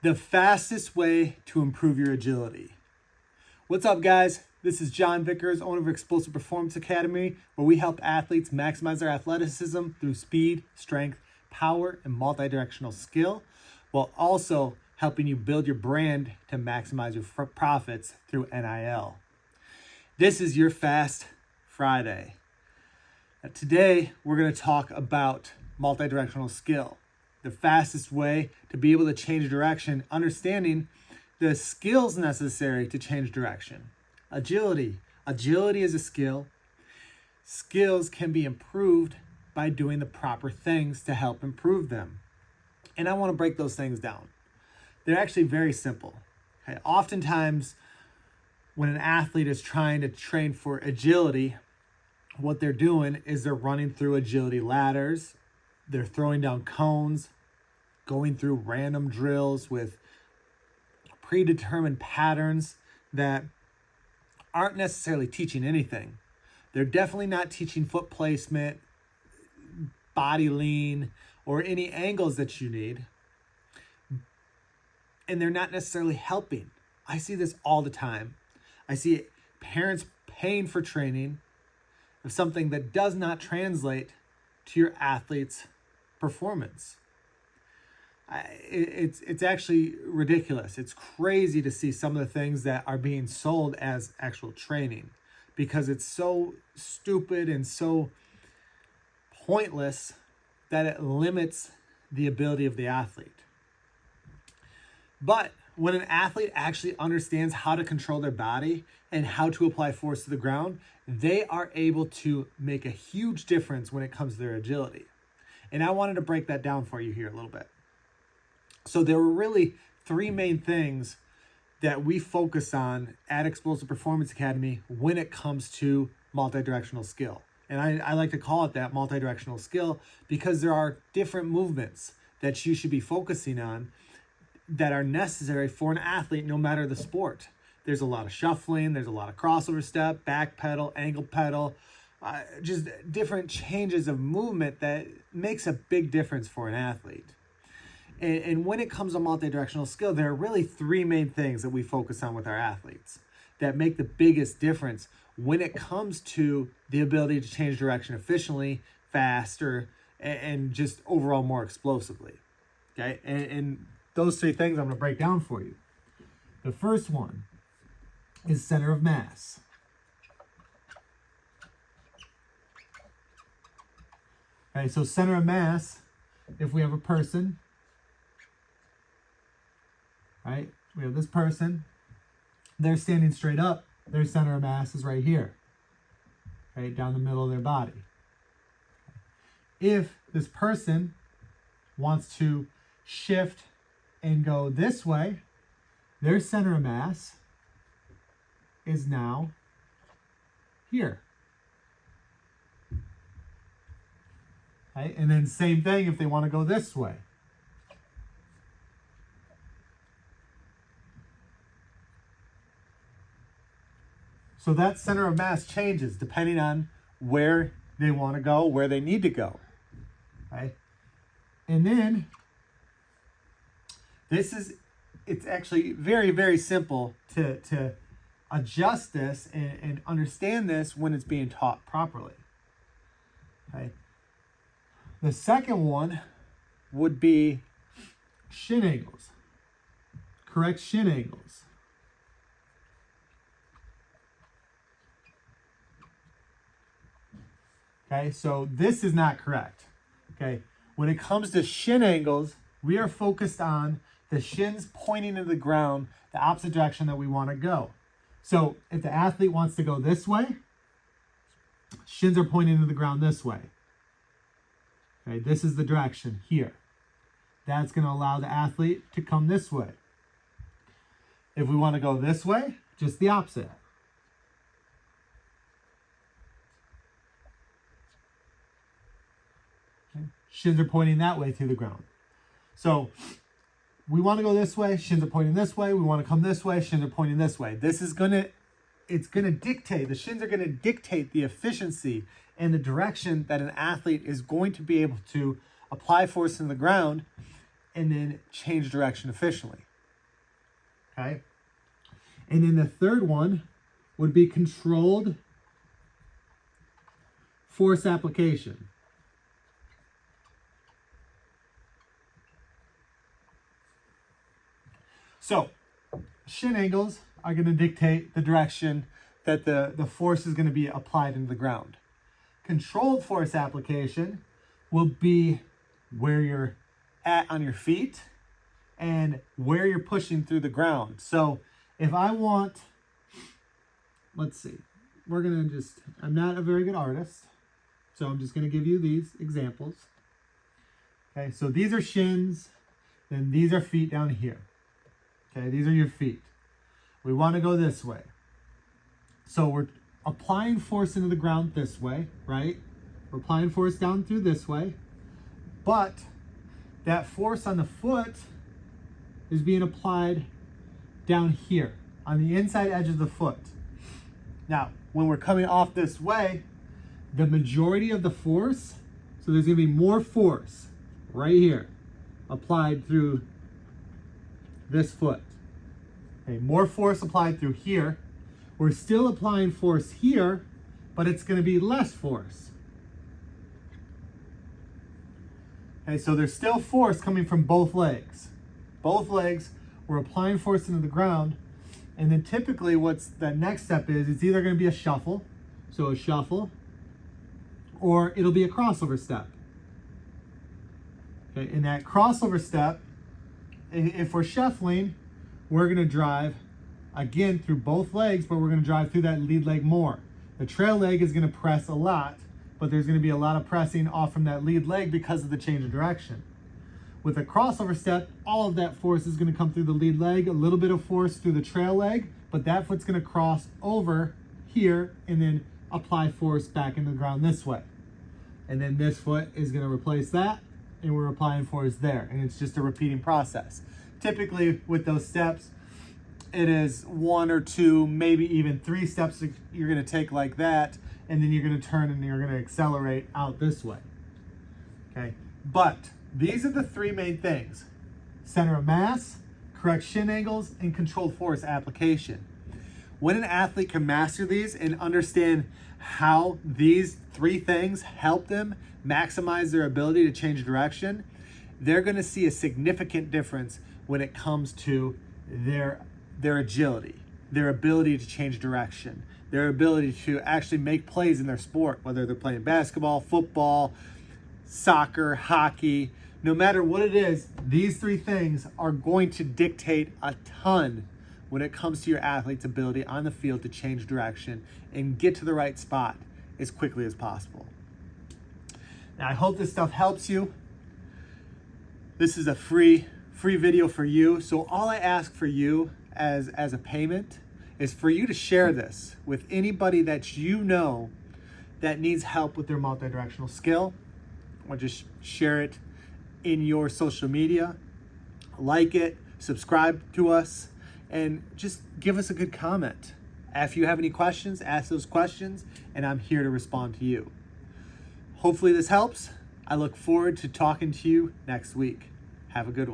The fastest way to improve your agility. What's up, guys? This is John Vickers, owner of Explosive Performance Academy, where we help athletes maximize their athleticism through speed, strength, power, and multi-directional skill, while also helping you build your brand to maximize your profits through NIL. This is your Fast Friday. Today, we're going to talk about multi-directional skill. The fastest way to be able to change direction, understanding the skills necessary to change direction. Agility. Agility is a skill. Skills can be improved by doing the proper things to help improve them. And I want to break those things down. They're actually very simple. Okay? Oftentimes, when an athlete is trying to train for agility, what they're doing is they're running through agility ladders. They're throwing down cones, going through random drills with predetermined patterns that aren't necessarily teaching anything. They're definitely not teaching foot placement, body lean, or any angles that you need. And they're not necessarily helping. I see this all the time. I see parents paying for training of something that does not translate to your athlete's performance. It's actually ridiculous. It's crazy to see some of the things that are being sold as actual training, because it's so stupid and so pointless that it limits the ability of the athlete. But when an athlete actually understands how to control their body and how to apply force to the ground, they are able to make a huge difference when it comes to their agility. And I wanted to break that down for you here a little bit. So there were really three main things that we focus on at Explosive Performance Academy when it comes to multi-directional skill. And I like to call it that, multi-directional skill, because there are different movements that you should be focusing on that are necessary for an athlete, no matter the sport. There's a lot of shuffling, there's a lot of crossover step, back pedal, ankle pedal, just different changes of movement that makes a big difference for an athlete. And when it comes to multi-directional skill, there are really three main things that we focus on with our athletes that make the biggest difference when it comes to the ability to change direction efficiently, faster, and just overall more explosively. Okay, and those three things I'm going to break down for you. The first one is center of mass. Okay, so center of mass, if we have a person, right, we have this person, they're standing straight up, their center of mass is right here, right down the middle of their body. If this person wants to shift and go this way, their center of mass is now here. Right? And then same thing if they want to go this way. So that center of mass changes depending on where they want to go, where they need to go. Right? And then it's actually very, very simple to adjust this and understand this when it's being taught properly. Okay? The second one would be shin angles. Correct shin angles. Okay, so this is not correct. Okay, when it comes to shin angles, we are focused on the shins pointing to the ground, the opposite direction that we want to go. So if the athlete wants to go this way, shins are pointing to the ground this way. Okay, this is the direction here. That's going to allow the athlete to come this way. If we want to go this way, just the opposite. Okay. Shins are pointing that way to the ground. So we want to go this way, shins are pointing this way. We want to come this way, shins are pointing this way. It's going to dictate, the shins are going to dictate the efficiency and the direction that an athlete is going to be able to apply force in the ground and then change direction efficiently. okay? And then the third one would be controlled force application. So, shin angles are going to dictate the direction that the force is going to be applied into the ground. Controlled force application will be where you're at on your feet and where you're pushing through the ground. So if I want, let's see, I'm not a very good artist, so I'm just going to give you these examples. Okay, so these are shins, then these are feet down here. Okay, these are your feet. We want to go this way. So we're applying force into the ground this way, right? We're applying force down through this way, but that force on the foot is being applied down here on the inside edge of the foot. Now, when we're coming off this way, the majority of the force, so there's going to be more force right here applied through this foot. Okay, more force applied through here. We're still applying force here, but it's going to be less force. Okay, so there's still force coming from both legs. Both legs, we're applying force into the ground, and then typically what's the next step is, it's either going to be a shuffle, so a shuffle, or it'll be a crossover step. Okay, in that crossover step, if we're shuffling, we're going to drive again through both legs, but we're going to drive through that lead leg more. The trail leg is going to press a lot, but there's going to be a lot of pressing off from that lead leg because of the change of direction. With a crossover step, all of that force is going to come through the lead leg, a little bit of force through the trail leg, but that foot's going to cross over here and then apply force back into the ground this way. And then this foot is going to replace that, and we're applying force there, and it's just a repeating process. Typically with those steps, it is 1 or 2, maybe even 3 steps that you're going to take like that, and then you're going to turn and you're going to accelerate out this way. Okay, but these are the 3 main things: center of mass, correct shin angles, and controlled force application. When an athlete can master these and understand how these 3 things help them maximize their ability to change direction, they're going to see a significant difference when it comes to their agility, their ability to change direction, their ability to actually make plays in their sport, whether they're playing basketball, football, soccer, hockey. No matter what it is, these 3 things are going to dictate a ton when it comes to your athlete's ability on the field to change direction and get to the right spot as quickly as possible. Now, I hope this stuff helps you. This is a free video for you. So all I ask for you as a payment is for you to share this with anybody that you know that needs help with their multi-directional skill, or just share it in your social media, like it, subscribe to us, and just give us a good comment. If you have any questions, ask those questions, and I'm here to respond to you. Hopefully this helps. I look forward to talking to you next week. Have a good one.